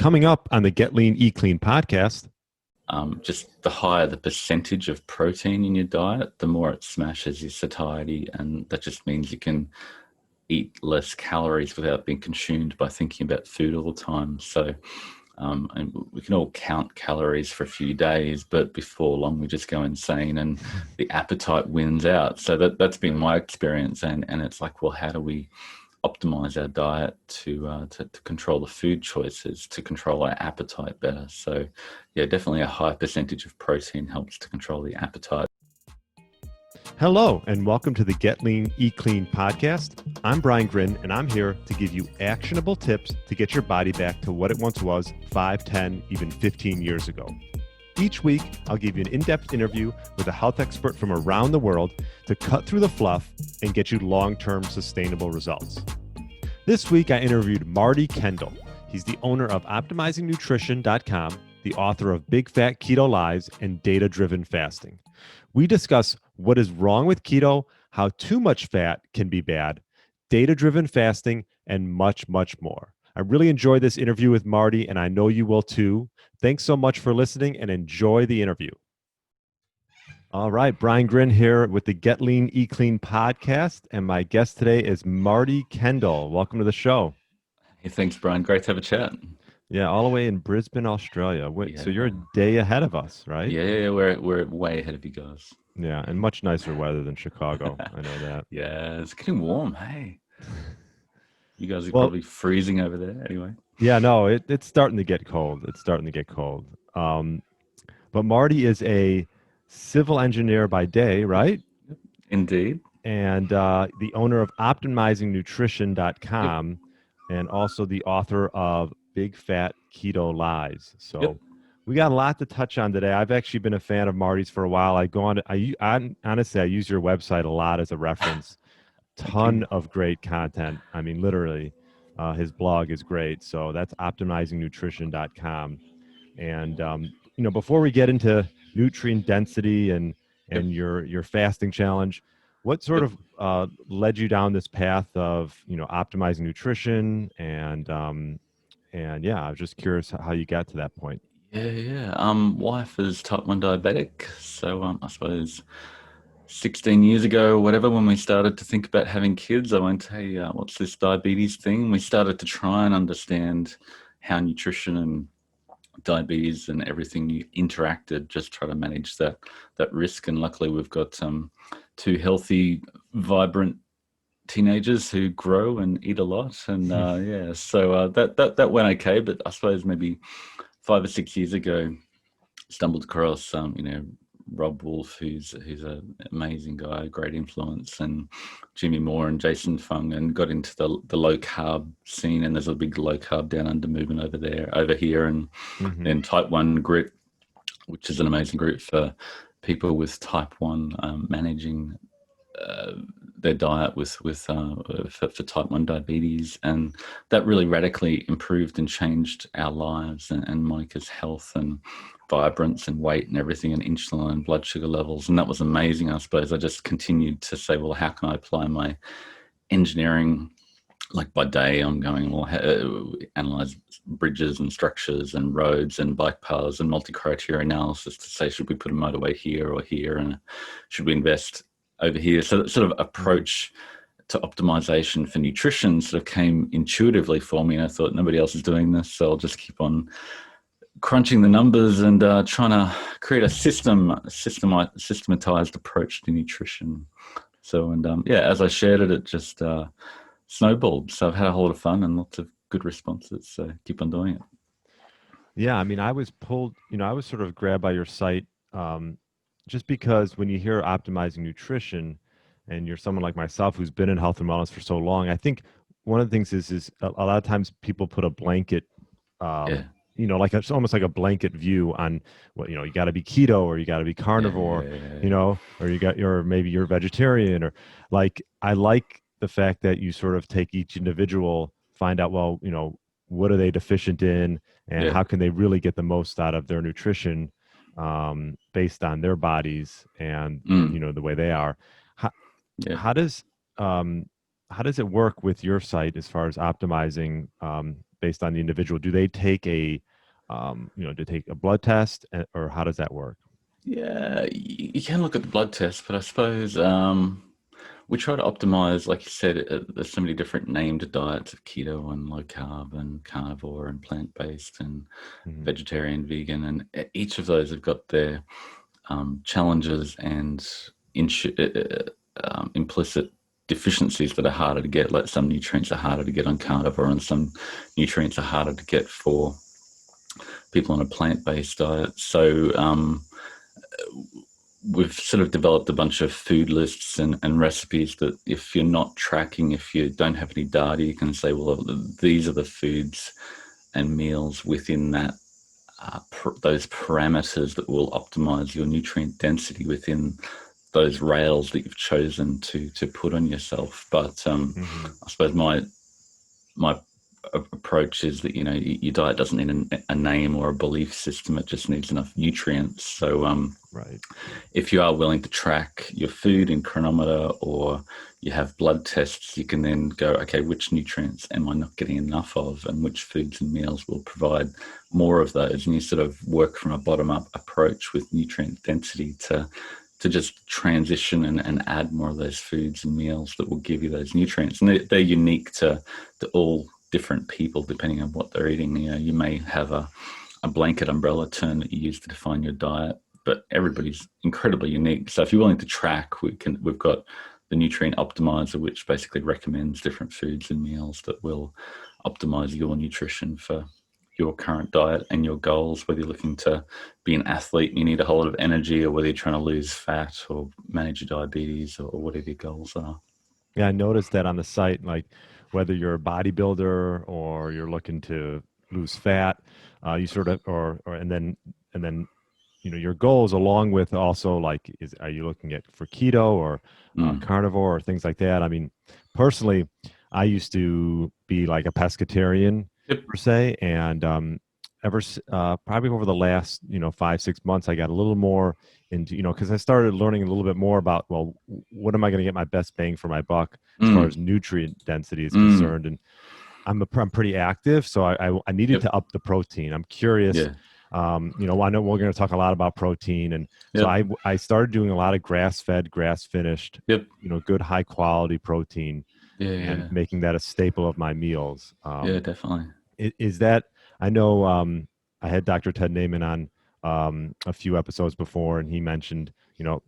Coming up on the Get Lean, Eat Clean podcast. Just the higher the percentage of protein in your diet, the more it smashes your satiety. And that just means you can eat less calories without being consumed by thinking about food all the time. So and we can all count calories for a few days, but before long we just go insane and the appetite wins out. So that's been my experience. And it's like, well, how do we optimize our diet to control the food choices, to control our appetite better? So yeah, definitely a high percentage of protein helps to control the appetite. Hello, and welcome to the Get Lean, Eat Clean podcast. I'm Brian Grin, and I'm here to give you actionable tips to get your body back to what it once was 5, 10, even 15 years ago. Each week, I'll give you an in-depth interview with a health expert from around the world to cut through the fluff and get you long-term sustainable results. This week, I interviewed Marty Kendall. He's the owner of OptimizingNutrition.com, the author of Big Fat Keto Lies and Data-Driven Fasting. We discuss what is wrong with keto, how too much fat can be bad, data-driven fasting, and much, much more. I really enjoyed this interview with Marty, and I know you will too. Thanks so much for listening and enjoy the interview. All right, Brian Grin here with the Get Lean, Eat Clean podcast, and my guest today is Marty Kendall. Welcome to the show. Hey, thanks, Brian. Great to have a chat. Yeah, all the way in Brisbane, Australia. So you're a day ahead of us, right? Yeah, we're way ahead of you guys. Yeah, and much nicer weather than Chicago. I know that. Yeah, it's getting warm. Hey, you guys are probably freezing over there anyway. Yeah, no, it's starting to get cold. But Marty is a civil engineer by day, right? Indeed. And the owner of OptimizingNutrition.com, and also the author of Big Fat Keto Lies. So we got a lot to touch on today. I've actually been a fan of Marty's for a while. Honestly, I use your website a lot as a reference. Ton of great content. I mean, literally, his blog is great. So that's OptimizingNutrition.com. And before we get into nutrient density and your fasting challenge, what sort of led you down this path of optimizing nutrition and yeah, I was just curious how you got to that point. Yeah. Wife is type 1 diabetic, so I suppose 16 years ago, whatever, when we started to think about having kids, I went, hey, what's this diabetes thing? We started to try and understand how nutrition and diabetes and everything interacted, just try to manage that risk. And luckily we've got two healthy, vibrant teenagers who grow and eat a lot. And so that went okay. But I suppose maybe 5 or 6 years ago, stumbled across Rob Wolf, who's an amazing guy, great influence, and Jimmy Moore and Jason Fung, and got into the low carb scene. And there's a big low carb down under movement over here, and then type 1 group, which is an amazing group for people with type 1 managing their diet for type 1 diabetes. And that really radically improved and changed our lives and Monica's health and vibrance and weight and everything, and insulin and blood sugar levels. And that was amazing. I suppose I just continued to say, well, how can I apply my engineering? Like by day, I'm going, well, analyze bridges and structures and roads and bike paths and multi-criteria analysis to say, should we put a motorway here or here, and should we invest over here? So that sort of approach to optimization for nutrition sort of came intuitively for me, and I thought, nobody else is doing this, so I'll just keep on crunching the numbers and trying to create a systematized approach to nutrition. So, as I shared it, it just snowballed. So I've had a whole lot of fun and lots of good responses. So keep on doing it. Yeah, I mean, I was sort of grabbed by your site just because when you hear optimizing nutrition and you're someone like myself who's been in health and wellness for so long, I think one of the things is a lot of times people put a blanket like it's almost like a blanket view on what, you got to be keto or you got to be carnivore, or maybe you're vegetarian, or like, I like the fact that you sort of take each individual, find out, well, what are they deficient in, and how can they really get the most out of their nutrition based on their bodies and, the way they are. How does it work with your site as far as optimizing based on the individual. Do they take a blood test, or how does that work? Yeah, you can look at the blood test, but I suppose we try to optimize, like you said, there's so many different named diets of keto and low carb and carnivore and plant-based and Mhm. vegetarian, vegan, and each of those have got their challenges and implicit deficiencies that are harder to get. Like some nutrients are harder to get on carnivore, and some nutrients are harder to get for people on a plant-based diet. So we've sort of developed a bunch of food lists and recipes that if you're not tracking, if you don't have any data, you can say, well, these are the foods and meals within that those parameters that will optimize your nutrient density within those rails that you've chosen to put on yourself. But Mm-hmm. I suppose my approach is that your diet doesn't need a name or a belief system; it just needs enough nutrients. So Right. if you are willing to track your food in Chronometer, or you have blood tests, you can then go, okay, which nutrients am I not getting enough of, and which foods and meals will provide more of those? And you sort of work from a bottom-up approach with nutrient density to just transition and add more of those foods and meals that will give you those nutrients. And they're unique to all different people depending on what they're eating. You may have a blanket umbrella term that you use to define your diet, but everybody's incredibly unique. So if you're willing to track, we've got the nutrient optimizer, which basically recommends different foods and meals that will optimize your nutrition for your current diet and your goals, whether you're looking to be an athlete and you need a whole lot of energy, or whether you're trying to lose fat or manage your diabetes, or whatever your goals are. Yeah, I noticed that on the site, like whether you're a bodybuilder or you're looking to lose fat, you sort of, and then your goals, along with also like, are you looking at for keto or Mm. carnivore or things like that? I mean, personally, I used to be like a pescatarian Yep. per se, and probably over the last 5-6 months, I got a little more into, because I started learning a little bit more about, well, what am I going to get my best bang for my buck as far as Mm. nutrient density is Mm. concerned. And I'm pretty active, so I needed Yep. to up the protein. I'm curious. Yeah. I know we're going to talk a lot about protein, and so Yep. I started doing a lot of grass-fed, grass-finished, Yep. good high quality protein, Yeah. and Yeah. making that a staple of my meals. Yeah. Definitely. Is that, I know, I had Dr. Ted Naiman on a few episodes before, and he mentioned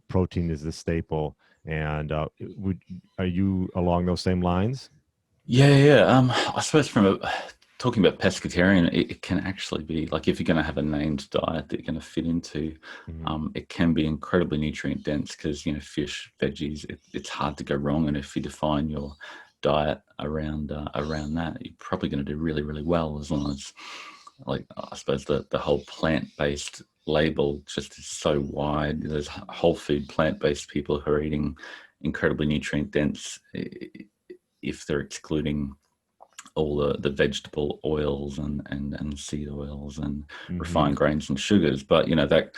protein is the staple. And would are you along those same lines? Yeah, yeah. I suppose talking about pescatarian, it can actually be like, if you're going to have a named diet that you're going to fit into, Mhm. it can be incredibly nutrient dense because fish, veggies, it's hard to go wrong. And if you define your diet around that, you're probably going to do really, really well, as long as, like, I suppose the whole plant based label just is so wide. There's whole food plant based people who are eating incredibly nutrient dense, if they're excluding all the vegetable oils and seed oils and Mhm. refined grains and sugars. But that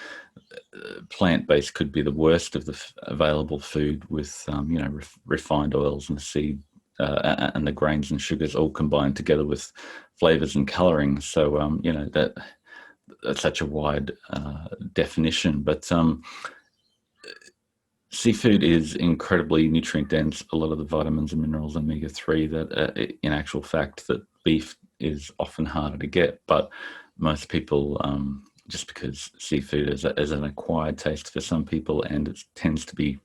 plant-based could be the worst of the available food, with refined oils and seed and the grains and sugars all combined together with flavors and colorings. So that's such a wide definition. But seafood is incredibly nutrient dense. A lot of the vitamins and minerals, omega-3, that in actual fact that beef is often harder to get. But most people, just because seafood is an acquired taste for some people, and it tends to be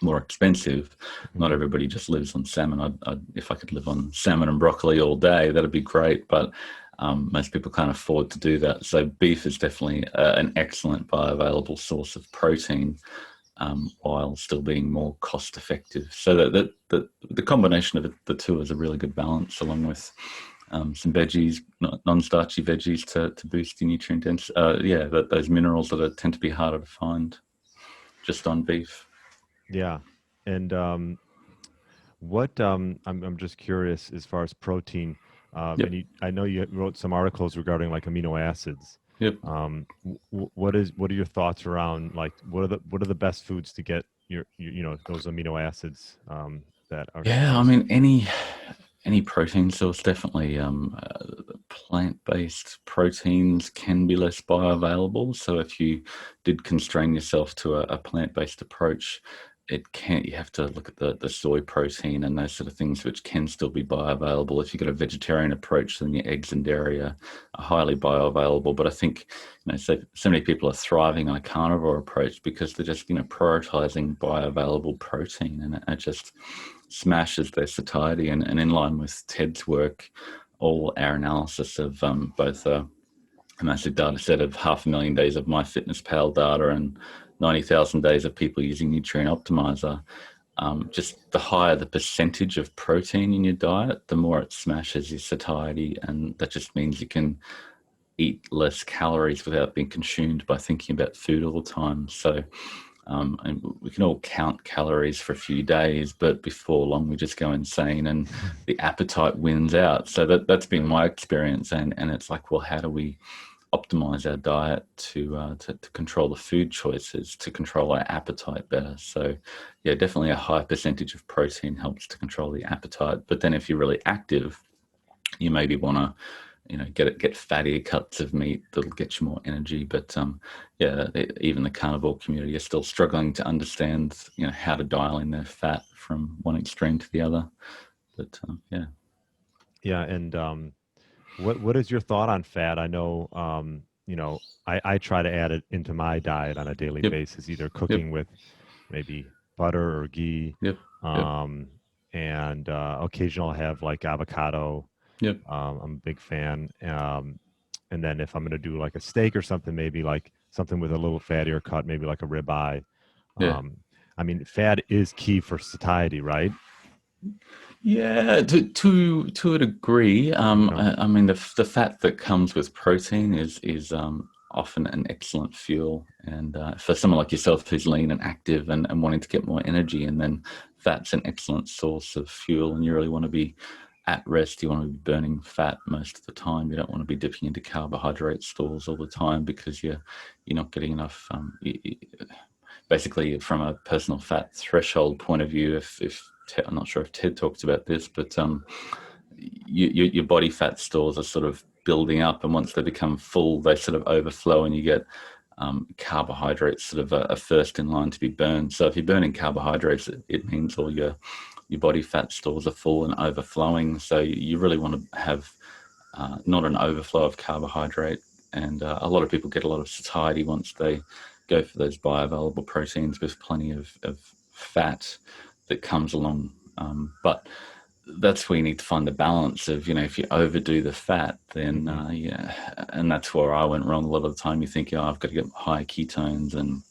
more expensive. Not Mhm. everybody just lives on salmon. If I could live on salmon and broccoli all day, that'd be great. But most people can't afford to do that. So beef is definitely an excellent bioavailable source of protein, while still being more cost effective. So that the combination of the two is a really good balance, along with some veggies, non-starchy veggies, to boost the nutrient density. Those minerals that tend to be harder to find just on beef. Yeah. And I'm just curious as far as protein. Yep. And I know you wrote some articles regarding like amino acids. Yep. What are your thoughts around, like, what are the best foods to get those amino acids that are Yeah, I as mean, Any protein source, definitely. Plant-based proteins can be less bioavailable. So if you did constrain yourself to a plant-based approach, you have to look at the soy protein and those sort of things, which can still be bioavailable. If you've got a vegetarian approach, then your eggs and dairy are highly bioavailable. But I think, so many people are thriving on a carnivore approach because they're just, prioritizing bioavailable protein, and it just smashes their satiety. And in line with Ted's work, all our analysis of both a massive data set of 500,000 days of MyFitnessPal data and 90,000 days of people using Nutrient Optimizer, just the higher the percentage of protein in your diet, the more it smashes your satiety. And that just means you can eat less calories without being consumed by thinking about food all the time. So and we can all count calories for a few days, but before long we just go insane and the appetite wins out. So that's been my experience. And it's like, well, how do we optimize our diet to control the food choices, to control our appetite better? So yeah, definitely a high percentage of protein helps to control the appetite. But then if you're really active, you maybe want to get fattier cuts of meat that'll get you more energy. But even the carnivore community is still struggling to understand how to dial in their fat from one extreme to the other. But Yeah, and what is your thought on fat? I know, I try to add it into my diet on a daily yep, basis, either yep, cooking with maybe butter or ghee, yep, yep, um, and occasionally I'll have like avocado. yep, I'm a big fan. And then if I'm going to do like a steak or something, maybe like something with a little fattier cut, maybe like a ribeye. yeah. Um, I mean, fat is key for satiety, right? Yeah, to a degree. Okay. I mean, the fat that comes with protein is often an excellent fuel, and for someone like yourself who's lean and active and wanting to get more energy, and then fat's an excellent source of fuel, and you really want to be at rest. You want to be burning fat most of the time. You don't want to be dipping into carbohydrate stores all the time because you're not getting enough. Basically, from a personal fat threshold point of view, if I'm not sure if Ted talks about this, but your body fat stores are sort of building up, and once they become full, they sort of overflow, and you get carbohydrates sort of are first in line to be burned. So if you're burning carbohydrates, it means all your body fat stores are full and overflowing. So you really want to have not an overflow of carbohydrate. And a lot of people get a lot of satiety once they go for those bioavailable proteins with plenty of fat that comes along. But that's where you need to find the balance of, if you overdo the fat, then and that's where I went wrong. A lot of the time you think, I've got to get high ketones, and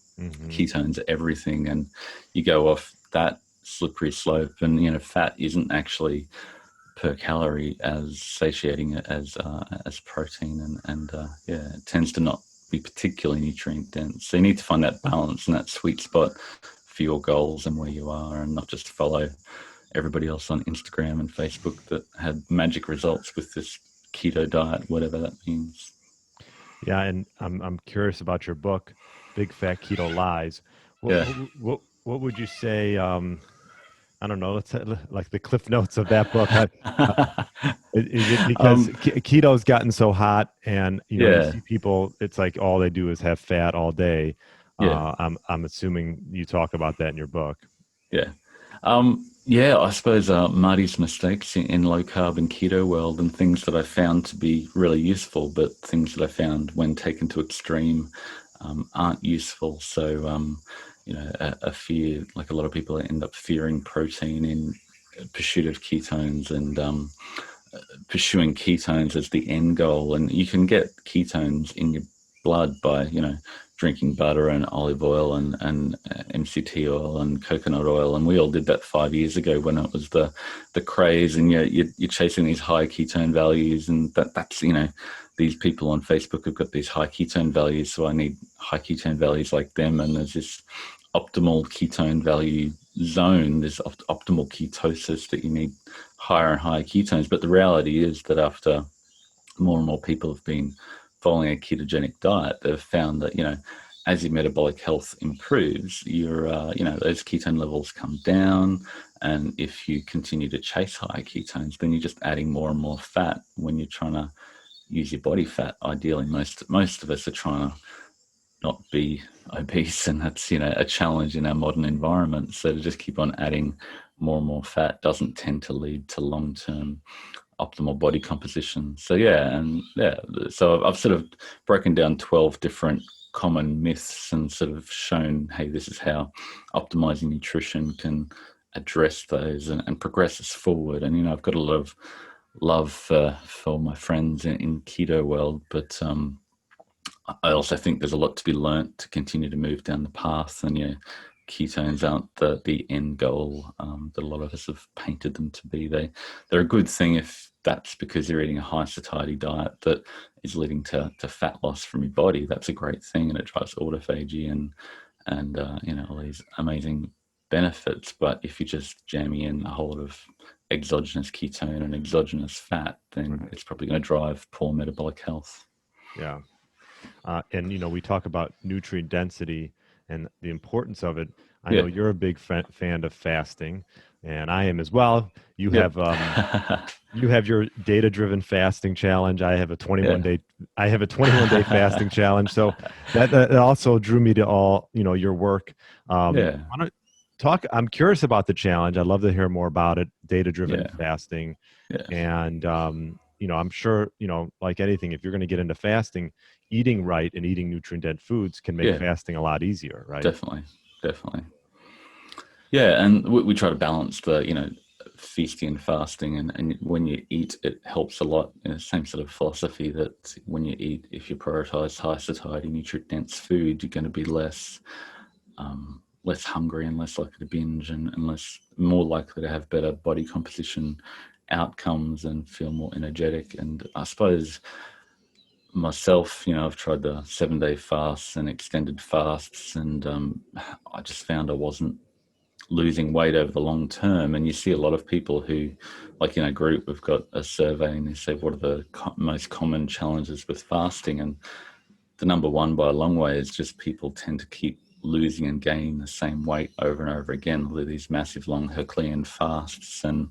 ketones are everything, and you go off that slippery slope. And fat isn't actually per calorie as satiating as protein, and it tends to not be particularly nutrient dense. So you need to find that balance and that sweet spot for your goals and where you are, and not just follow everybody else on Instagram and Facebook that had magic results with this keto diet, whatever that means. Yeah, and I'm curious about your book, Big Fat Keto Lies. What Yeah. what would you say? I don't know. Let's like the cliff notes of that book. Is it because keto's gotten so hot, and you Yeah. see people? It's like all they do is have fat all day. Yeah. I'm assuming you talk about that in your book. Yeah. Yeah, I suppose Marty's mistakes in low carb and keto world, and things that I found to be really useful, but things that I found when taken to extreme aren't useful. So, a fear, like a lot of people end up fearing protein in pursuit of ketones, and pursuing ketones as the end goal. And you can get ketones in your blood by, drinking butter and olive oil and MCT oil and coconut oil. And we all did that 5 years ago when it was the craze, and you're chasing these high ketone values, and that's, these people on Facebook have got these high ketone values, so I need high ketone values like them. And there's this optimal ketone value zone, this optimal ketosis, that you need higher and higher ketones. But the reality is that after more and more people have been following a ketogenic diet, they've found that, as your metabolic health improves, your those ketone levels come down. And if you continue to chase high ketones, then you're just adding more and more fat when you're trying to use your body fat. Ideally, most of us are trying to not be obese, and that's a challenge in our modern environment. So to just keep on adding more and more fat doesn't tend to lead to long-term optimal body composition. So so I've sort of broken down 12 different common myths and sort of shown, hey, this is how optimizing nutrition can address those and progress us forward. And I've got a lot of love for my friends in keto world, but I also think there's a lot to be learnt to continue to move down the path. And ketones aren't the end goal that a lot of us have painted them to be. They're a good thing if that's because you're eating a high satiety diet that is leading to fat loss from your body. That's a great thing, and it drives autophagy and all these amazing benefits. But if you're just jamming in a whole lot of exogenous ketone and exogenous fat, then it's probably going to drive poor metabolic health. Yeah. And we talk about nutrient density and the importance of it. I know you're a big fan of fasting, and I am as well. You have your data-driven fasting challenge. I have a 21-day. I have a 21-day fasting challenge. So that also drew me to all your work. I'm curious about the challenge. I'd love to hear more about it. Data-driven fasting, and I'm sure like anything, if you're going to get into fasting, eating right and eating nutrient-dense foods can make fasting a lot easier, right? Definitely. Yeah, and we try to balance the feasting and fasting, and when you eat, it helps a lot. Same sort of philosophy that when you eat, if you prioritize high satiety, nutrient-dense food, you're going to be less hungry and less likely to binge, and more likely to have better body composition outcomes and feel more energetic. And I suppose myself, I've tried the 7-day fasts and extended fasts, and I just found I wasn't losing weight over the long term. And you see a lot of people who, like in a group, we've got a survey and they say, what are the most common challenges with fasting? And the number one by a long way is just people tend to keep losing and gaining the same weight over and over again with these massive long Herculean fasts, and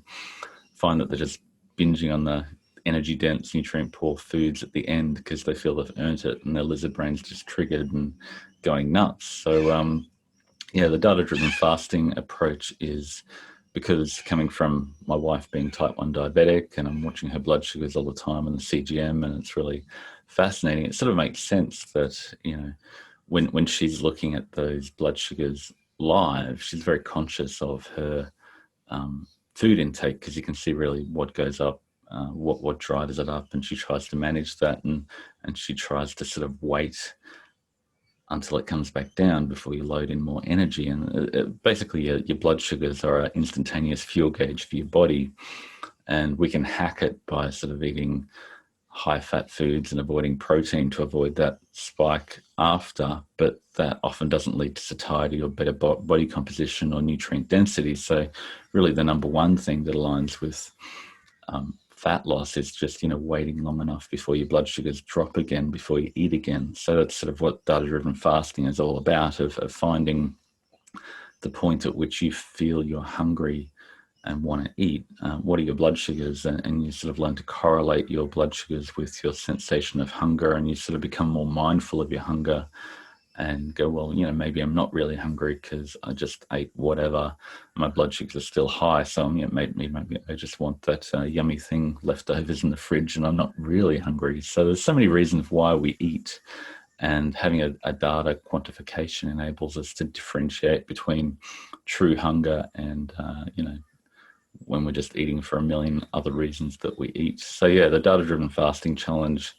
find that they're just binging on the energy dense, nutrient poor foods at the end because they feel they've earned it, and their lizard brain's just triggered and going nuts. So the data-driven fasting approach is, because coming from my wife being type 1 diabetic, and I'm watching her blood sugars all the time and the CGM, and it's really fascinating. It sort of makes sense that when she's looking at those blood sugars live, she's very conscious of her food intake, because you can see really what goes up, what drives it up, and she tries to manage that, and she tries to sort of wait until it comes back down before you load in more energy. And basically your blood sugars are an instantaneous fuel gauge for your body, and we can hack it by sort of eating high fat foods and avoiding protein to avoid that spike after, but that often doesn't lead to satiety or better body composition or nutrient density. So really the number one thing that aligns with fat loss is just waiting long enough before your blood sugars drop again before you eat again. So that's sort of what data-driven fasting is all about, of finding the point at which you feel you're hungry and want to eat. What are your blood sugars? And you sort of learn to correlate your blood sugars with your sensation of hunger, and you sort of become more mindful of your hunger and go, well, maybe I'm not really hungry because I just ate whatever. My blood sugars are still high, so maybe I just want that yummy thing leftovers in the fridge, and I'm not really hungry. So there's so many reasons why we eat, and having a data quantification enables us to differentiate between true hunger and when we're just eating for a million other reasons that we eat. So the data-driven fasting challenge,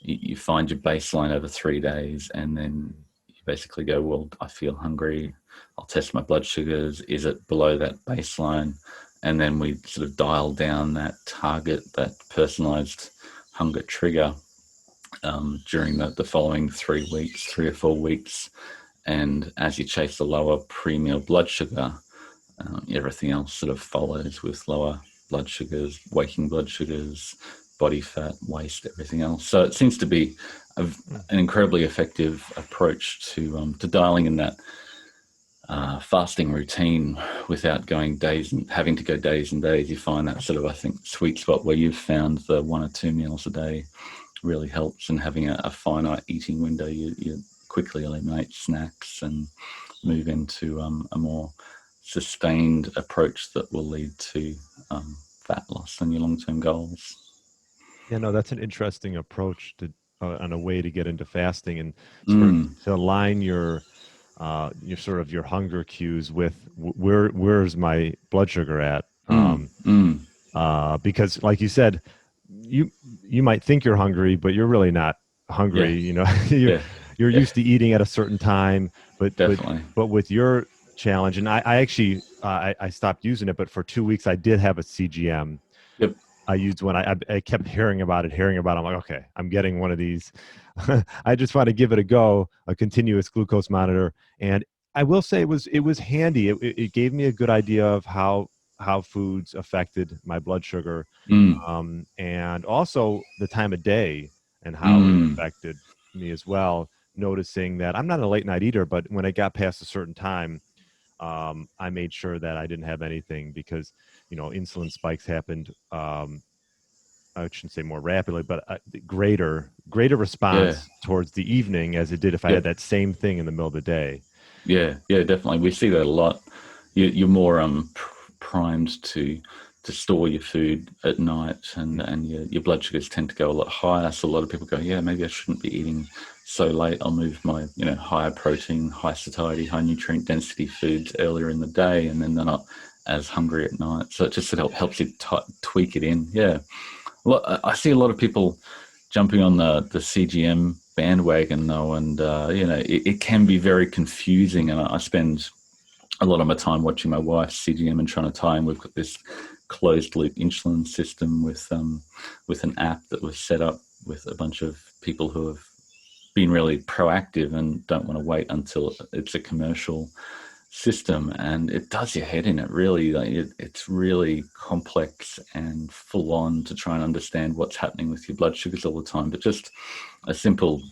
you find your baseline over 3 days, and then you basically go, well, I feel hungry. I'll test my blood sugars. Is it below that baseline? And then we sort of dial down that target, that personalized hunger trigger during the following 3 or 4 weeks. And as you chase the lower pre-meal blood sugar, everything else sort of follows with lower blood sugars, waking blood sugars, body fat, waste, everything else. So it seems to be Hmm. an incredibly effective approach to dialing in that fasting routine without going days and having to go days and days. You find that sort of, I think, sweet spot where you've found the 1 or 2 meals a day really helps, and having a finite eating window, you quickly eliminate snacks and move into a more sustained approach that will lead to fat loss and your long-term goals. Yeah, no, that's an interesting approach to on a way to get into fasting and sort of Mm, to align your sort of your hunger cues with where's my blood sugar at. mm, mm. Because like you said, you you might think you're hungry, but you're really not Yeah, hungry. You know, you're yeah, you're yeah, used to eating at a certain time, but definitely. with your challenge, and I actually I stopped using it, but for 2 weeks I did have a CGM. Yep. I used one. I kept hearing about it, hearing about it. I'm like, okay, I'm getting one of these. I just want to give it a go, a continuous glucose monitor. And I will say it was handy. It gave me a good idea of how foods affected my blood sugar, Mm, and also the time of day and how it mm. affected me as well. Noticing that I'm not a late night eater, but when I got past a certain time, I made sure that I didn't have anything because insulin spikes happened. I shouldn't say more rapidly, but greater Yeah. response towards the evening as it did if I had Yep. that same thing in the middle of the day. Yeah. Yeah. Definitely. We see that a lot. You're more primed to store your food at night, and your blood sugars tend to go a lot higher. So a lot of people go, yeah, maybe I shouldn't be eating so late. I'll move my higher protein, high satiety, high nutrient density foods earlier in the day, and then they're not as hungry at night. So it just sort of helps you tweak it in. Yeah. Well, I see a lot of people jumping on the CGM bandwagon though, and it can be very confusing. And I spend a lot of my time watching my wife's CGM and trying to tie in. We've got this closed loop insulin system with an app that was set up with a bunch of people who have been really proactive and don't want to wait until it's a commercial system, and it does your head in. It really, it's really complex and full on to try and understand what's happening with your blood sugars all the time. But just a simple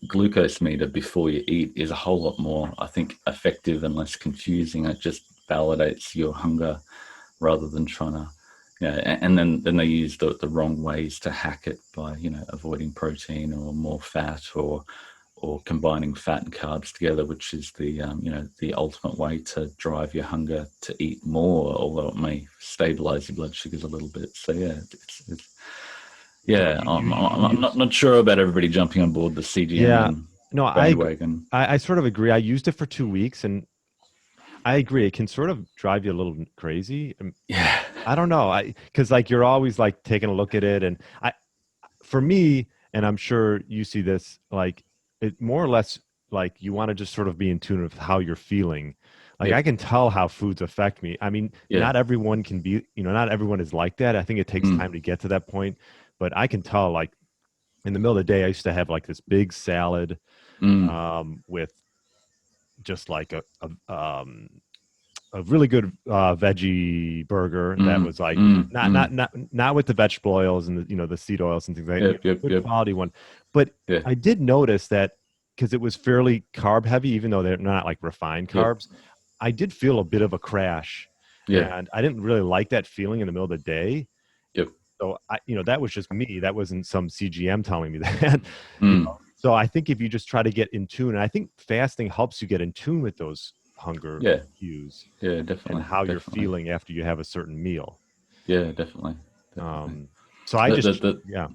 glucose meter before you eat is a whole lot more, I think, effective and less confusing. It just validates your hunger rather than trying to, and then they use the wrong ways to hack it by avoiding protein or more fat, or combining fat and carbs together, which is the ultimate way to drive your hunger to eat more, although it may stabilize your blood sugars a little bit. So yeah, it's So yeah, you I'm use not sure about everybody jumping on board the yeah. CGM No, bandwagon. I sort of agree. I used it for 2 weeks, and I agree. It can sort of drive you a little crazy. Yeah, I don't know. Because like you're always like taking a look at it, and for me, and I'm sure you see this, like it more or less like you want to just sort of be in tune with how you're feeling. Like yep, I can tell how foods affect me. I mean, yeah, not everyone can be, not everyone is like that. I think it takes mm, time to get to that point, but I can tell like in the middle of the day, I used to have like this big salad mm, with just like a really good veggie burger that mm, was like mm, not mm, not not not with the vegetable oils and the seed oils and things like that, yep, yep, good yep, quality one. But yeah, I did notice that because it was fairly carb heavy, even though they're not like refined yep, carbs, I did feel a bit of a crash, yeah, and I didn't really like that feeling in the middle of the day. yep, So that was just me. That wasn't some CGM telling me that. mm, So I think if you just try to get in tune, and I think fasting helps you get in tune with those hunger yeah, cues yeah, and definitely, how you're definitely, feeling after you have a certain meal. yeah, definitely, definitely. Um, so I The the, just, the yeah,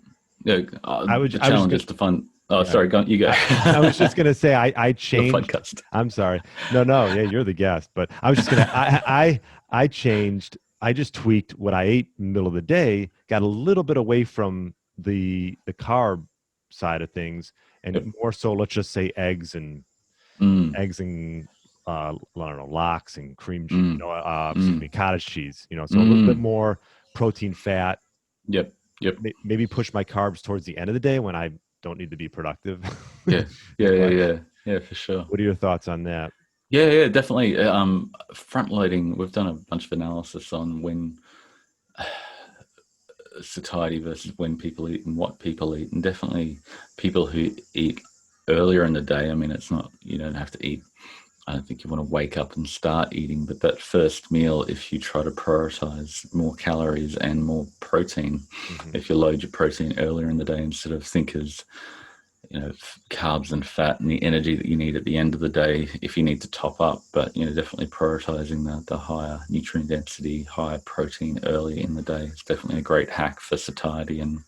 yeah, the I was just challenge gonna, is to find. Oh, yeah, sorry, go on, you go. I was just gonna say I The changed. podcast. I'm sorry. No, yeah, you're the guest, but I was just gonna, I changed. I just tweaked what I ate in the middle of the day, got a little bit away from the carb side of things, Yep. and more so, let's just say Mm, eggs and I don't know, lox and cream, mm, excuse me, mm, cottage cheese. So a little bit mm. more protein, fat. Yep. Yep. Maybe push my carbs towards the end of the day when I don't need to be productive. Yeah. Yeah. You know, Yeah. I- Yeah. Yeah. For sure. what are your thoughts on that? Yeah. Yeah. Definitely. Front loading. We've done a bunch of analysis on when satiety versus when people eat and what people eat, and definitely people who eat earlier in the day. I mean, it's not, you don't have to eat, I don't think you want to wake up and start eating, but that first meal, if you try to prioritize more calories and more protein, Mm-hmm. if you load your protein earlier in the day instead of think as, carbs and fat and the energy that you need at the end of the day, if you need to top up, but, definitely prioritizing the higher nutrient density, higher protein early in the day is definitely a great hack for satiety and,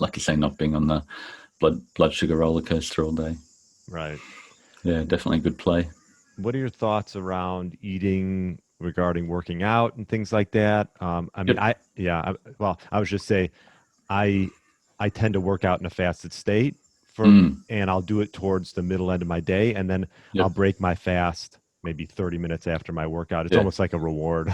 like you say, not being on the blood sugar roller coaster all day. Right. Yeah, definitely a good play. What are your thoughts around eating regarding working out and things like that? I mean, Yep. well, I was just say I I tend to work out in a fasted state Mm, and I'll do it towards the middle end of my day, and then I'll yep. break my fast maybe 30 minutes after my workout. It's Yeah. almost like a reward.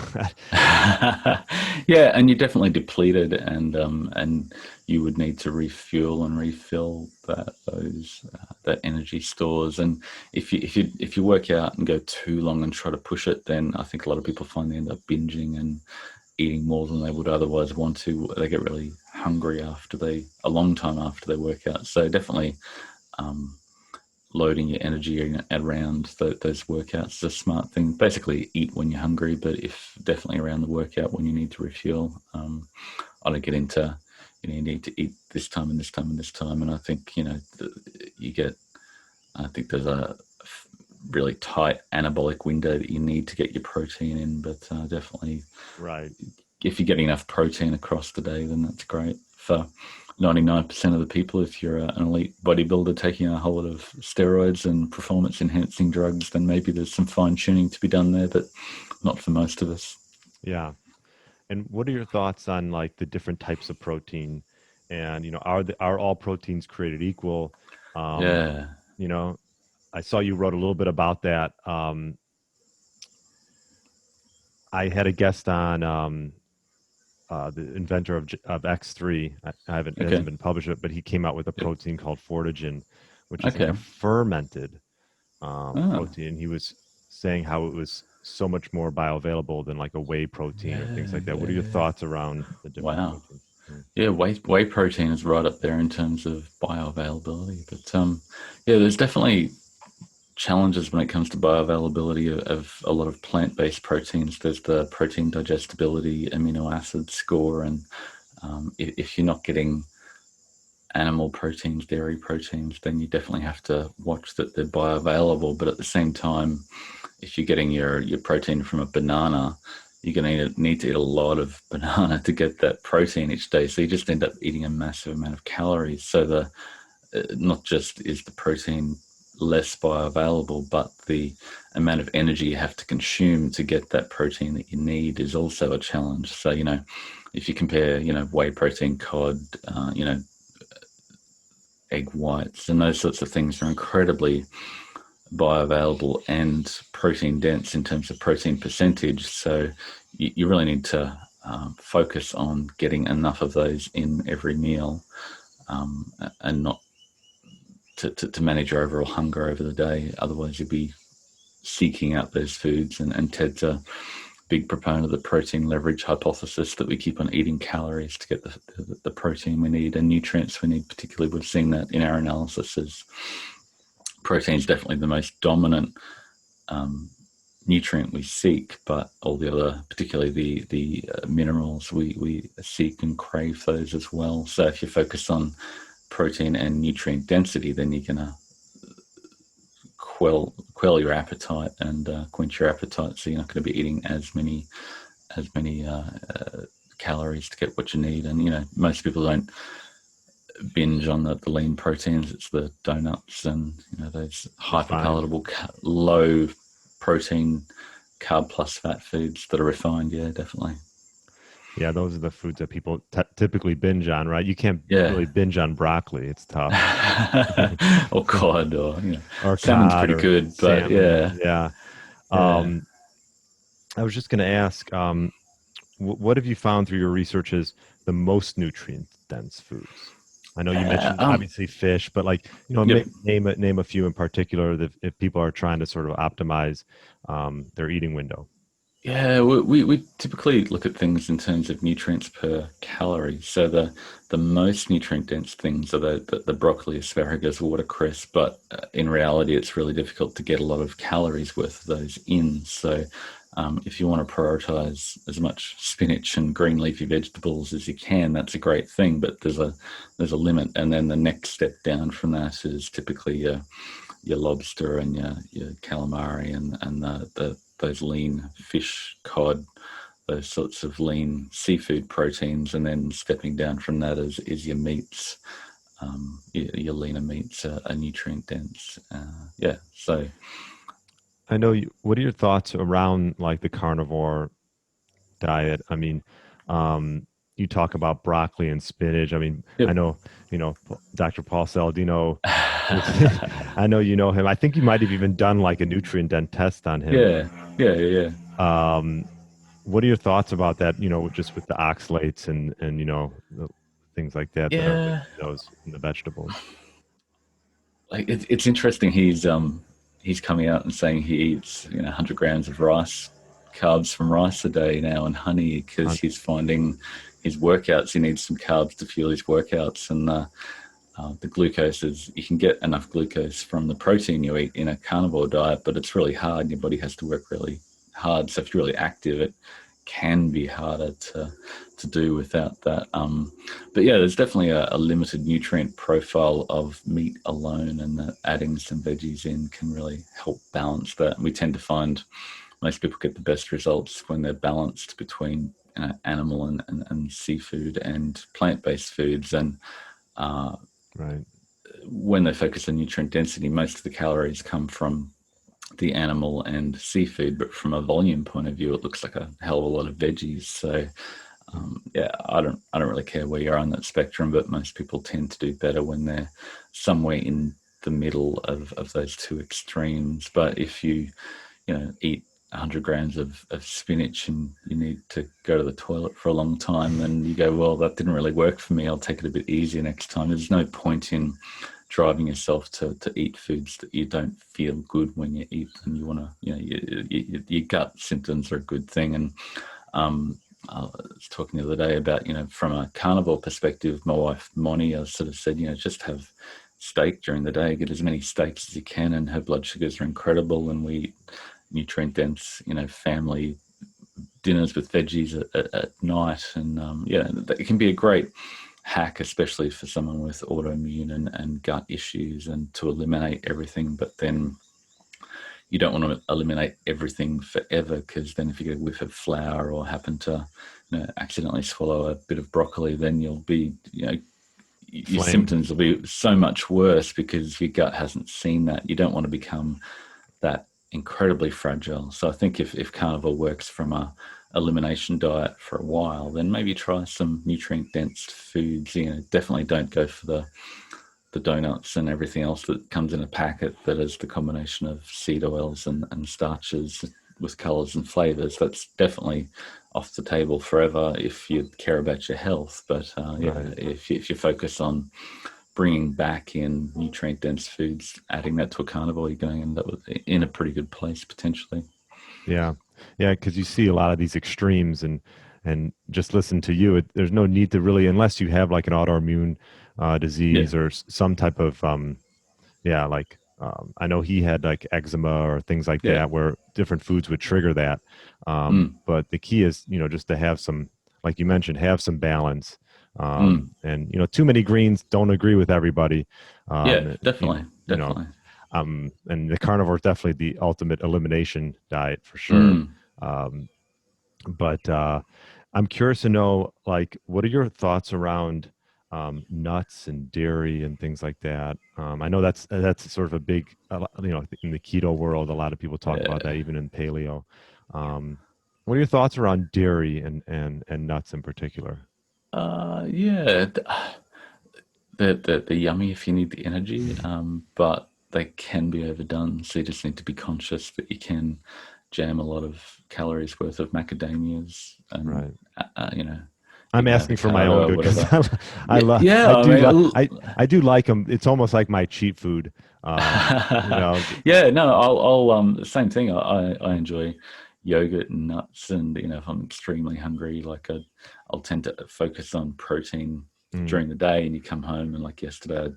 Yeah, and you're definitely depleted, and you would need to refuel and refill that energy stores. And if you work out and go too long and try to push it, then I think a lot of people find they end up binging and eating more than they would otherwise want to. They get really hungry a long time after they work out. So definitely, um, loading your energy around those workouts is a smart thing. Basically, eat when you're hungry, but if definitely around the workout when you need to refuel. I don't get into, you need to eat this time and this time and this time. And I think, you get, I think there's a really tight anabolic window that you need to get your protein in. But definitely, Right. if you're getting enough protein across the day, then that's great. For 99% of the people, if you're an elite bodybuilder taking a whole lot of steroids and performance enhancing drugs, then maybe there's some fine tuning to be done there, but not for most of us. Yeah. And what are your thoughts on like the different types of protein? And are all proteins created equal? Um, Yeah. you know, I saw you wrote a little bit about that. I had a guest on the inventor of X3. I haven't It Okay. hasn't been published yet, but he came out with a Yep. protein called Fortigen, which is like a Okay. fermented Oh. protein. He was saying how it was so much more bioavailable than like a whey protein or things Yeah. like that. What are your Yeah. thoughts around the different Wow. proteins? Mm. Yeah, whey protein is right up there in terms of bioavailability. But yeah, there's definitely challenges when it comes to bioavailability of a lot of plant-based proteins. There's the protein digestibility amino acid score, and if you're not getting animal proteins, dairy proteins, then you definitely have to watch that they're bioavailable. But at the same time, if you're getting your protein from a banana, you're going to need to eat a lot of banana to get that protein each day. So you just end up eating a massive amount of calories. So not just is the protein less bioavailable, but the amount of energy you have to consume to get that protein that you need is also a challenge. So, if you compare, whey protein, cod, egg whites, and those sorts of things are incredibly bioavailable and protein dense in terms of protein percentage. So you really need to focus on getting enough of those in every meal, and not to manage your overall hunger over the day. Otherwise, you'll be seeking out those foods. And Ted's a big proponent of the protein leverage hypothesis, that we keep on eating calories to get the protein we need and nutrients we need. Particularly, we've seen that in our analysis as protein is definitely the most dominant nutrient we seek, but all the other, particularly the minerals, we seek and crave those as well. So if you focus on protein and nutrient density, then you're gonna quell your appetite and quench your appetite. So you're not going to be eating as many calories to get what you need. And most people don't binge on the lean proteins. It's the donuts and those hyper Refined. palatable low protein carb plus fat foods that are refined. Yeah, definitely. Yeah, those are the foods that people typically binge on, right? You can't really Yeah. binge on broccoli. It's tough. Or cod, or Or salmon's cod pretty or good, but salmon. yeah, Yeah. yeah. Um, I was just going to ask, what have you found through your research is the most nutrient dense foods? I know you Uh, mentioned um, obviously fish, but like, yep. name a few in particular that if people are trying to sort of optimize their eating window. Yeah, we typically look at things in terms of nutrients per calorie. So the most nutrient dense things are the broccoli, asparagus, watercress, but in reality, it's really difficult to get a lot of calories worth of those in. So if you want to prioritize as much spinach and green leafy vegetables as you can, that's a great thing. But there's a limit, and then the next step down from that is typically your lobster and your calamari and the those lean fish, cod, those sorts of lean seafood proteins, and then stepping down from that is your meats. Your leaner meats are nutrient dense. Yeah, so I know you, what are your thoughts around like the carnivore diet? I mean, you talk about broccoli and spinach. I mean, I yep. know, Dr. Paul Saladino. I know you know him. I think you might have even done like a nutrient dent test on him. Yeah, yeah. Um, what are your thoughts about that? Just with the oxalates and the things like that that are in Yeah, those in the vegetables. like it's interesting. He's coming out and saying he eats 100 grams of rice, carbs from rice a day now, and honey because On, he's finding his workouts. He needs some carbs to fuel his workouts, and the glucose is you can get enough glucose from the protein you eat in a carnivore diet, but it's really hard. Your body has to work really hard. So if you're really active, it can be harder to do without that. But yeah, there's definitely a limited nutrient profile of meat alone, and that adding some veggies in can really help balance that. And we tend to find most people get the best results when they're balanced between animal and seafood and plant-based foods. And uh, right, when they focus on nutrient density, most of the calories come from the animal and seafood, but from a volume point of view, it looks like a hell of a lot of veggies. So yeah, I don't really care where you're on that spectrum, but most people tend to do better when they're somewhere in the middle of those two extremes. But if you eat 100 grams of spinach and you need to go to the toilet for a long time, and you go, well, that didn't really work for me, I'll take it a bit easier next time. There's no point in driving yourself to eat foods that you don't feel good when you eat them. You want to, your gut symptoms are a good thing. And I was talking the other day about, from a carnivore perspective, my wife, Moni, I sort of said, just have steak during the day, get as many steaks as you can, and her blood sugars are incredible. And we eat nutrient dense, family dinners with veggies at night. And yeah, it can be a great hack, especially for someone with autoimmune and gut issues, and to eliminate everything. But then you don't want to eliminate everything forever, because then if you get a whiff of flour or happen to accidentally swallow a bit of broccoli, then you'll be, your inflamed. symptoms will be so much worse because your gut hasn't seen that. You don't want to become that incredibly fragile. So I think if carnivore works from a elimination diet for a while, then maybe try some nutrient dense foods. Definitely don't go for the donuts and everything else that comes in a packet that is the combination of seed oils and starches with colors and flavors. That's definitely off the table forever if you care about your health. But yeah, Right. if you focus on bringing back in nutrient dense foods, adding that to a carnivore, you're going to end up in a pretty good place potentially. Yeah. Yeah, because you see a lot of these extremes and just listen to you. There's no need to really, unless you have like an autoimmune Yeah. disease or some type of yeah, like I know he had like eczema or things like Yeah. that where different foods would trigger that. Mm, But the key is, just to have some, like you mentioned, have some balance. mm. And too many greens don't agree with everybody. Yeah, Um, you, definitely. you know, Definitely. and the carnivore is definitely the ultimate elimination diet for sure. Mm. Um, but I'm curious to know, like, what are your thoughts around nuts and dairy and things like that? I know that's sort of a big, in the keto world, a lot of people talk about that, Yeah. even in paleo. Um, what are your thoughts around dairy and nuts in particular? Yeah. They're yummy if you need the energy, but they can be overdone. So you just need to be conscious that you can jam a lot of calories worth of macadamias and, Right. I'm asking for my own avocado or good because whatever. I Yeah, love yeah. I I do like mean, I do like them. It's almost like my cheat food. yeah, no, I'll same thing. I enjoy, yogurt and nuts. And, if I'm extremely hungry, like I'll tend to focus on protein during the day, and you come home, and like yesterday, I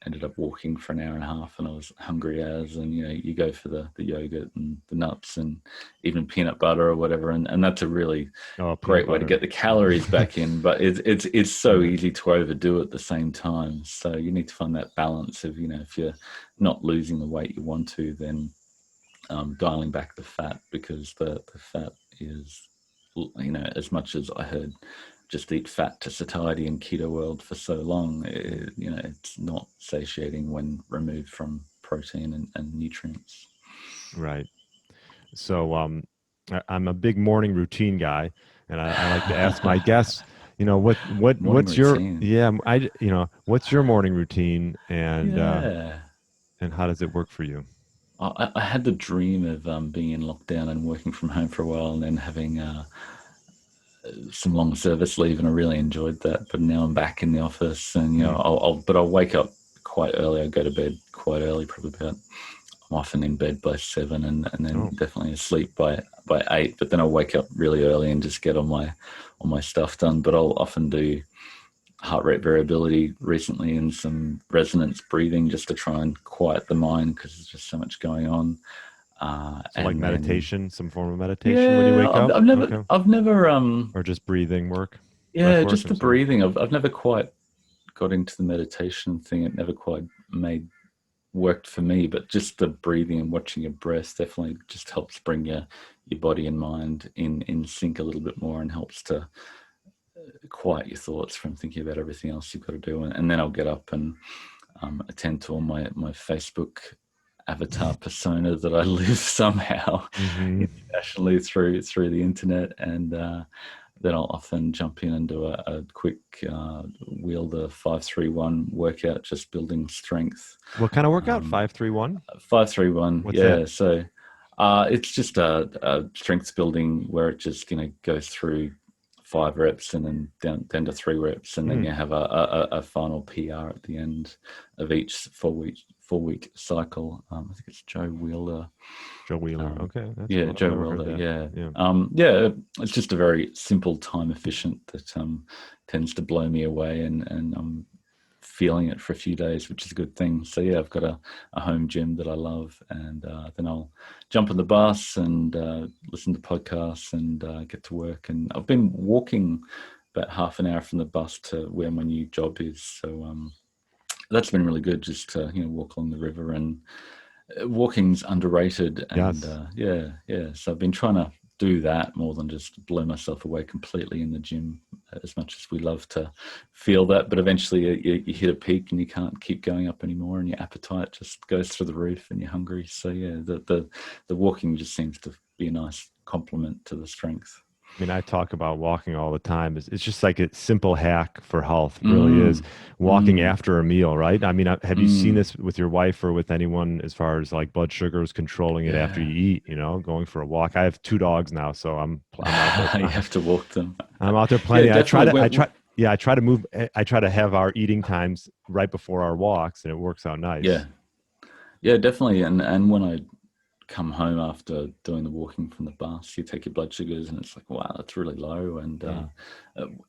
ended up walking for an hour and a half, and I was hungry as, and you go for the yogurt and the nuts and even peanut butter or whatever, and that's a really great way to get the calories back in. But it's so easy to overdo at the same time. So you need to find that balance of, if you're not losing the weight you want to, then dialing back the fat, because the fat is, as much as I heard just eat fat to satiety in keto world for so long, it's not satiating when removed from protein and nutrients. Right. So I'm a big morning routine guy, and I like to ask my guests, what's your what's your morning routine, and how does it work for you? I had the dream of being in lockdown and working from home for a while, and then having some long service leave, and I really enjoyed that. But now I'm back in the office, and I'll wake up quite early. I go to bed quite early, probably I'm often in bed by 7, and then definitely asleep by 8. But then I'll wake up really early and just get all my stuff done. But I'll often do heart rate variability recently and some resonance breathing, just to try and quiet the mind, because there's just so much going on. So like meditation, some form of meditation when you wake up? I've never or just breathing work? Yeah, just the breathing. I've never quite got into the meditation thing. It never quite worked for me, but just the breathing and watching your breath definitely just helps bring your body and mind in sync a little bit more, and helps to quiet your thoughts from thinking about everything else you've got to do. And then I'll get up and attend to all my Facebook avatar persona that I live somehow internationally through the internet, and then I'll often jump in and do a quick wielder 5-3-1 workout, just building strength. What kind of workout? 5-3-1? 5-3-1. What's that? So it's just a strength building where it just goes through 5 reps and then down to 3 reps, and then you have a final PR at the end of each 4-week cycle. I think it's Joe Wheeler. Okay. Joe Wheeler. Yeah. It's just a very simple, time efficient that tends to blow me away, and I'm feeling it for a few days, which is a good thing. So yeah, I've got a home gym that I love, and then I'll jump on the bus and listen to podcasts and get to work. And I've been walking about half an hour from the bus to where my new job is, so that's been really good, just to walk along the river. And walking's underrated, and so I've been trying to do that more than just blow myself away completely in the gym, as much as we love to feel that. But eventually you hit a peak and you can't keep going up anymore, and your appetite just goes through the roof and you're hungry. So yeah, the walking just seems to be a nice complement to the strength. I mean, I talk about walking all the time. It's just like a simple hack for health. It really is. Walking after a meal, right? I mean, have you seen this with your wife or with anyone, as far as like blood sugars, controlling it after you eat, going for a walk? I have 2 dogs now, so I'm out there. You have to walk them. I'm out there plenty. I try to move. I try to have our eating times right before our walks, and it works out nice. Yeah, definitely. And when I come home after doing the walking from the bus, you take your blood sugars, and it's like, wow, that's really low. And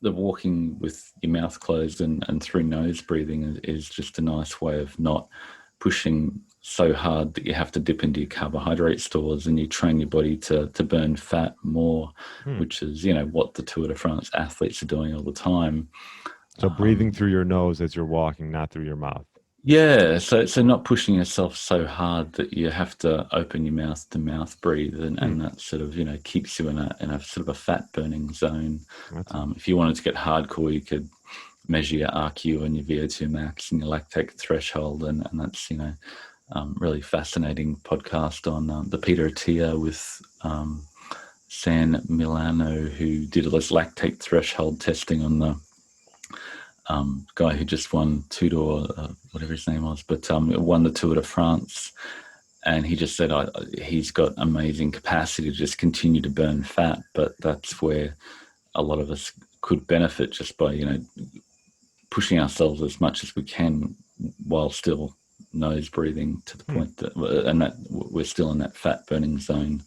the walking with your mouth closed and through nose breathing is just a nice way of not pushing so hard that you have to dip into your carbohydrate stores, and you train your body to burn fat more, which is what the Tour de France athletes are doing all the time. So breathing through your nose as you're walking, not through your mouth. Yeah, so not pushing yourself so hard that you have to open your mouth to mouth breathe, and that sort of keeps you in a sort of a fat burning zone. If you wanted to get hardcore, you could measure your RQ and your VO2 max and your lactate threshold, and that's really fascinating podcast on the Peter Attia with San Milano, who did all this lactate threshold testing on the guy who just won Tudor, whatever his name was, but won the Tour de France. And he just said he's got amazing capacity to just continue to burn fat, but that's where a lot of us could benefit, just by, pushing ourselves as much as we can while still nose breathing to the point that we're still in that fat burning zone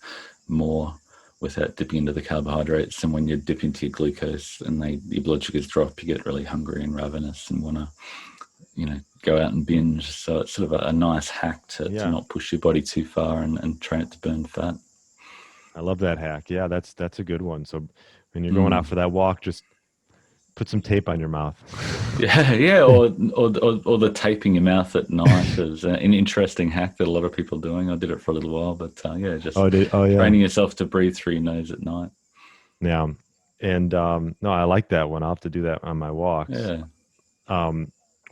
more without dipping into the carbohydrates. And when you dip into your glucose and your blood sugars drop, you get really hungry and ravenous and want to, go out and binge. So it's sort of a nice hack to not push your body too far and train it to burn fat. I love that hack. Yeah, that's a good one. So when you're going out for that walk, just put some tape on your mouth. Yeah, or the taping your mouth at night is an interesting hack that a lot of people are doing. I did it for a little while, but just training yourself to breathe through your nose at night. Yeah, and no, I like that one. I'll have to do that on my walks. Yeah.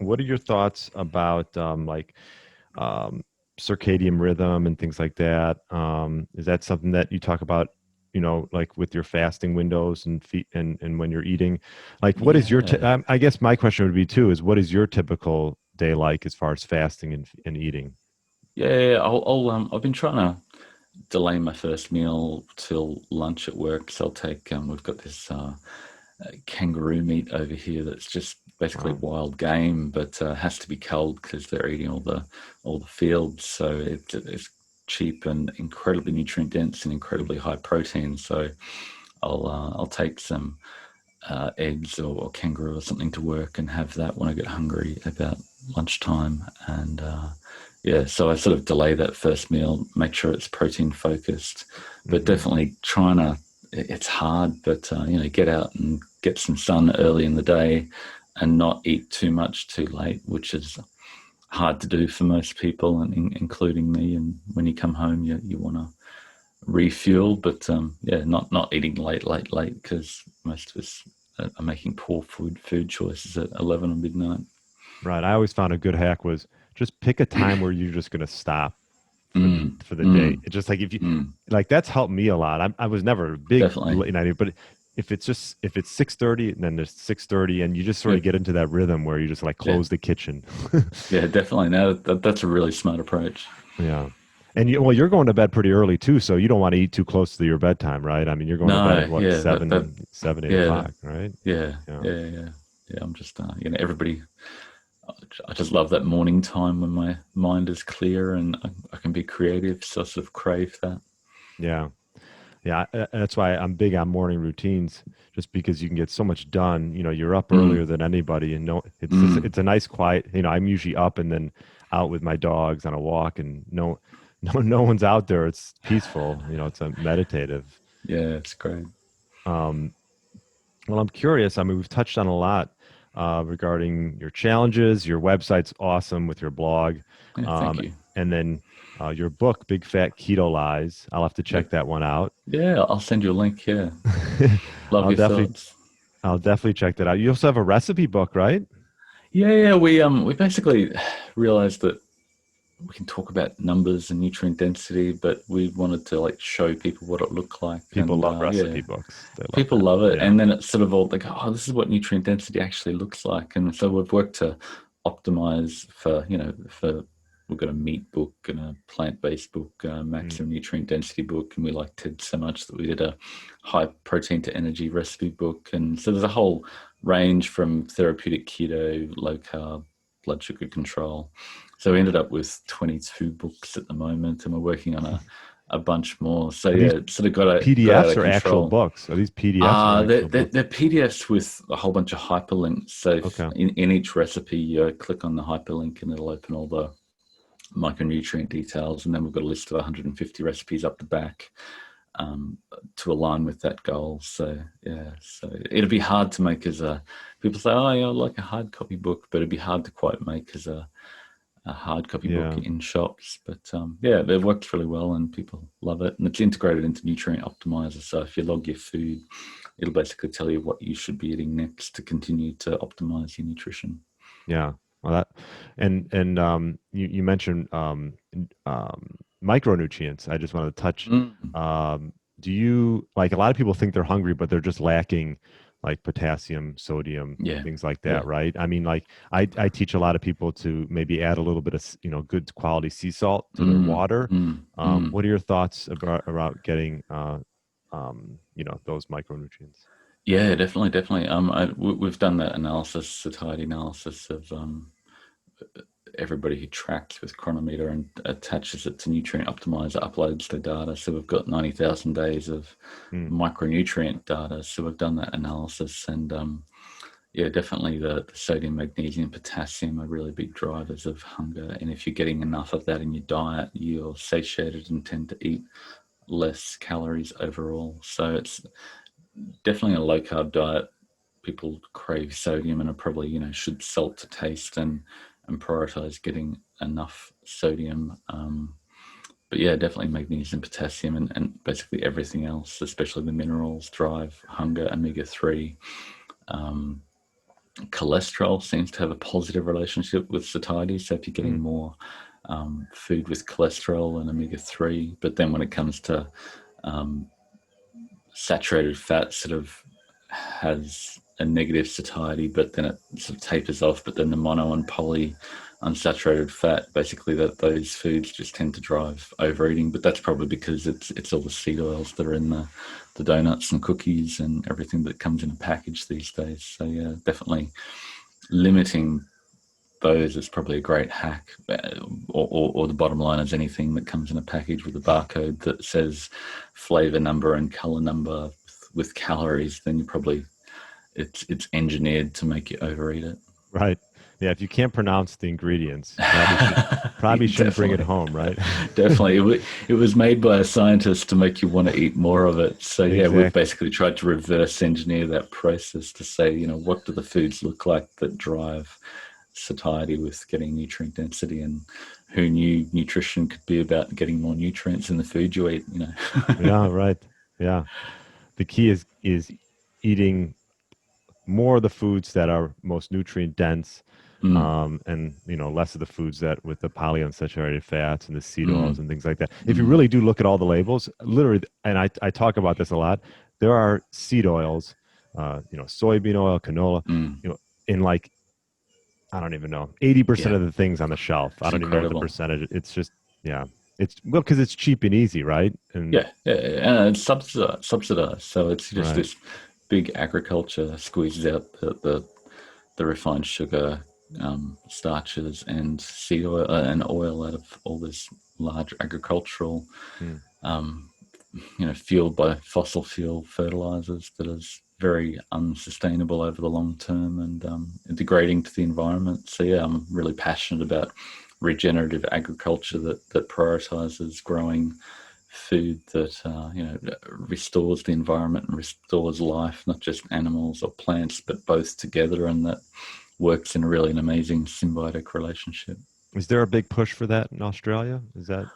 What are your thoughts about circadian rhythm and things like that? Is that something that you talk about, like with your fasting windows and and when you're eating? Like, what is your, I guess my question would be too, is what is your typical day like as far as fasting and eating? Yeah, I've been trying to delay my first meal till lunch at work. So I'll take, we've got this kangaroo meat over here that's just basically wild game, but has to be culled because they're eating all the fields. So it's cheap and incredibly nutrient dense and incredibly high protein. So I'll take some eggs or kangaroo or something to work and have that when I get hungry about lunchtime. And so I sort of delay that first meal, make sure it's protein focused, but definitely trying to, it's hard, but get out and get some sun early in the day and not eat too much too late, which is hard to do for most people, and including me. And when you come home, you want to refuel, but not eating late, because most of us are making poor food choices at 11 or midnight. Right. I always found a good hack was just pick a time where you're just going to stop for the day. It's just like if you like, that's helped me a lot. I was never a big late night, but if it's 6:30 and then there's 6:30 and you just sort of get into that rhythm where you just like close the kitchen. Yeah, definitely. No, that's a really smart approach. Yeah. And you're going to bed pretty early too, so you don't want to eat too close to your bedtime, right? I mean, you're going to bed at what, 8 o'clock, right? Yeah. I'm just, everybody. I just love that morning time when my mind is clear and I can be creative. So I sort of crave that. Yeah. Yeah. That's why I'm big on morning routines, just because you can get so much done. You're up earlier than anybody, and it's a nice quiet, I'm usually up and then out with my dogs on a walk, and no one's out there. It's peaceful. It's a meditative. Yeah, it's great. Well, I'm curious. I mean, we've touched on a lot regarding your challenges. Your website's awesome with your blog. Thank you. And then your book, Big Fat Keto Lies. I'll have to check that one out. Yeah, I'll send you a link. Yeah. Love your thoughts. I'll definitely check that out. You also have a recipe book, right? Yeah. We basically realized that we can talk about numbers and nutrient density, but we wanted to show people what it looked like. People love recipe books. People love it. Yeah. And then it's sort of all like, oh, this is what nutrient density actually looks like. And so we've worked to optimize for we've got a meat book and a plant-based book, maximum nutrient density book. And we liked it so much that we did a high protein to energy recipe book. And so there's a whole range from therapeutic keto, low carb, blood sugar control. So we ended up with 22 books at the moment, and we're working on a bunch more. So it's sort of got a PDFs or actual books? Are these PDFs? They're PDFs with a whole bunch of hyperlinks. So in each recipe, you click on the hyperlink and it'll open all the micronutrient details, and then we've got a list of 150 recipes up the back to align with that goal. So it'll be hard to make as people say, oh, I like a hard copy book, but it'd be hard to quite make as a hard copy book in shops. But they've worked really well and people love it. And it's integrated into Nutrient Optimizer. So if you log your food, it'll basically tell you what you should be eating next to continue to optimize your nutrition. Yeah. Well, you mentioned micronutrients. I just want to touch. Do you, like, a lot of people think they're hungry, but they're just lacking like potassium, sodium, things like that, right? I mean, like I teach a lot of people to maybe add a little bit of good quality sea salt to their water. What are your thoughts about getting those micronutrients? Yeah, definitely. We've done that analysis, satiety analysis of everybody who tracks with Chronometer and attaches it to Nutrient Optimizer uploads their data. So we've got 90,000 days of micronutrient data. So we've done that analysis, and yeah, definitely the sodium, magnesium, potassium are really big drivers of hunger. And if you're getting enough of that in your diet, you're satiated and tend to eat less calories overall. So it's definitely a low carb diet. People crave sodium and are probably, should salt to taste and prioritize getting enough sodium. But yeah, definitely magnesium, potassium, and basically everything else, especially the minerals, drive hunger. Omega-3. Cholesterol seems to have a positive relationship with satiety. So if you're getting more food with cholesterol and omega-3, but then when it comes to saturated fat, sort of has a negative satiety, but then it sort of tapers off. But then the mono and poly unsaturated fat, basically those foods just tend to drive overeating. But that's probably because it's all the seed oils that are in the donuts and cookies and everything that comes in a package these days. So yeah, definitely limiting those is probably a great hack. Or the bottom line is anything that comes in a package with a barcode that says flavor number and color number with calories, then you probably it's engineered to make you overeat it. Right. Yeah. If you can't pronounce the ingredients, probably shouldn't bring it home, right? Definitely. It was made by a scientist to make you want to eat more of it. So yeah, Exactly. we've basically tried to reverse engineer that process to say, what do the foods look like that drive satiety with getting nutrient density, and who knew nutrition could be about getting more nutrients in the food you eat, Yeah, right. Yeah. The key is eating more of the foods that are most nutrient dense, and less of the foods that with the polyunsaturated fats and the seed oils and things like that. If you really do look at all the labels, literally, and I talk about this a lot, there are seed oils, soybean oil, canola, in like, I don't even know, 80% of the things on the shelf. I don't even know what the percentage. It's just, yeah, because it's cheap and easy, right? And yeah, and it's subsidized. So it's just this big agriculture squeezes out the refined sugar, starches, and seed oil and oil out of all this large agricultural, fueled by fossil fuel fertilizers that is very unsustainable over the long term and degrading to the environment. So yeah, I'm really passionate about regenerative agriculture that prioritizes growing food that restores the environment and restores life, not just animals or plants, but both together, and that works in really an amazing symbiotic relationship. is there a big push for that in Australia? Is that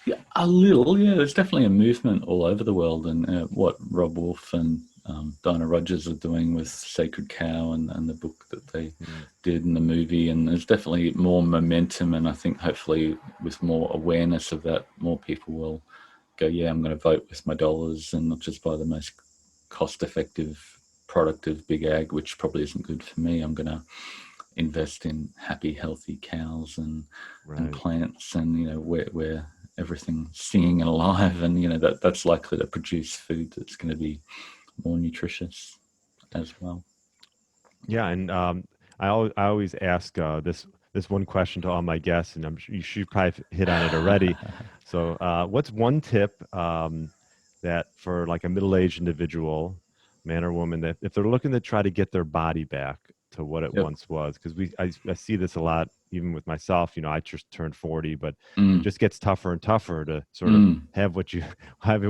Yeah, a little, yeah. There's definitely a movement all over the world, and what Rob Wolf and Dinah Rogers are doing with Sacred Cow and the book that they did in the movie, and there's definitely more momentum, and I think hopefully with more awareness of that, more people will go, yeah, I'm going to vote with my dollars and not just buy the most cost-effective product of big ag, which probably isn't good for me. I'm going to invest in happy, healthy cows and plants, and where everything's singing and alive, and that's likely to produce food that's going to be more nutritious as well. Yeah, and I always ask this one question to all my guests, and I'm sure you should probably hit on it already. So, what's one tip that for like a middle-aged individual, man or woman, that if they're looking to try to get their body back to what it once was, because I see this a lot even with myself. I just turned 40, but it just gets tougher and tougher to sort of have what you have.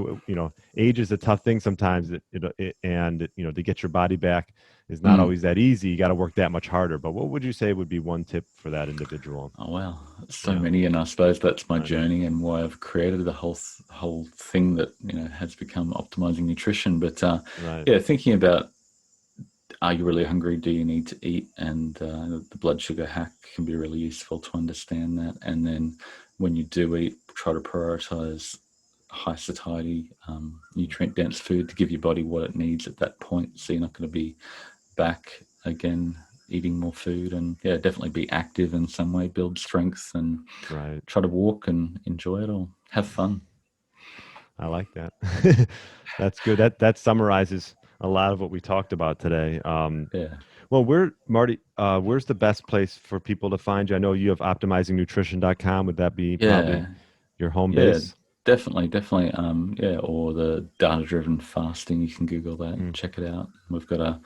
Age is a tough thing sometimes, and to get your body back is not always that easy. You got to work that much harder. But what would you say would be one tip for that individual? Oh wow, so many, and I suppose that's my journey and why I've created the whole thing that has become Optimizing Nutrition. But yeah, thinking about, are you really hungry? Do you need to eat? And the blood sugar hack can be really useful to understand that. And then when you do eat, try to prioritize high satiety, nutrient dense food to give your body what it needs at that point. So you're not going to be back again eating more food. And yeah, definitely be active in some way, build strength, and try to walk and enjoy it all. Have fun. I like that. That's good. That summarizes a lot of what we talked about today. Yeah. Well, Marty, where's the best place for people to find you? I know you have optimizingnutrition.com. Would that be probably Yeah. your home Yeah. base? Definitely. Yeah, or the data-driven fasting. You can Google that and Mm. check it out. We've got a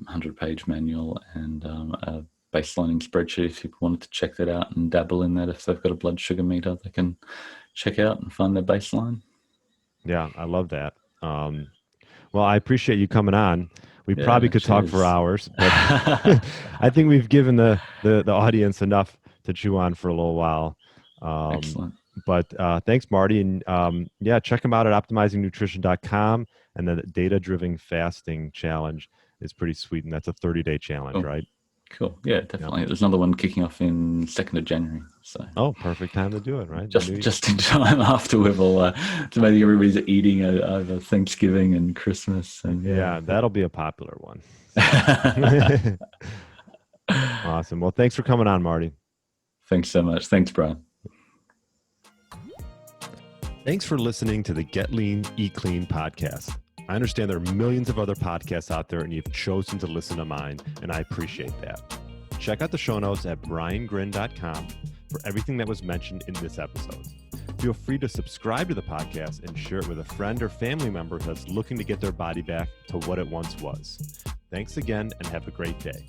100-page manual and a baselining spreadsheet. If people wanted to check that out and dabble in that, if they've got a blood sugar meter, they can check out and find their baseline. Yeah, I love that. Well, I appreciate you coming on. We probably Yeah, could talk for cheers. hours, but I think we've given the audience enough to chew on for a little while. Excellent. But thanks, Marty. And yeah, check them out at optimizingnutrition.com. And the data driven fasting challenge is pretty sweet. And that's a 30-day challenge, Cool. right? Cool. Yeah, definitely. There's another one kicking off in 2nd of January. So Oh, perfect time to do it, right? just in time after we've all to maybe everybody's eating over Thanksgiving and Christmas. And Yeah, that'll be a popular one. Awesome. Well, thanks for coming on, Marty. Thanks so much. Thanks, Brian. Thanks for listening to the Get Lean, Eat Clean podcast. I understand there are millions of other podcasts out there, and you've chosen to listen to mine, and I appreciate that. Check out the show notes at briangrin.com for everything that was mentioned in this episode. Feel free to subscribe to the podcast and share it with a friend or family member that's looking to get their body back to what it once was. Thanks again, and have a great day.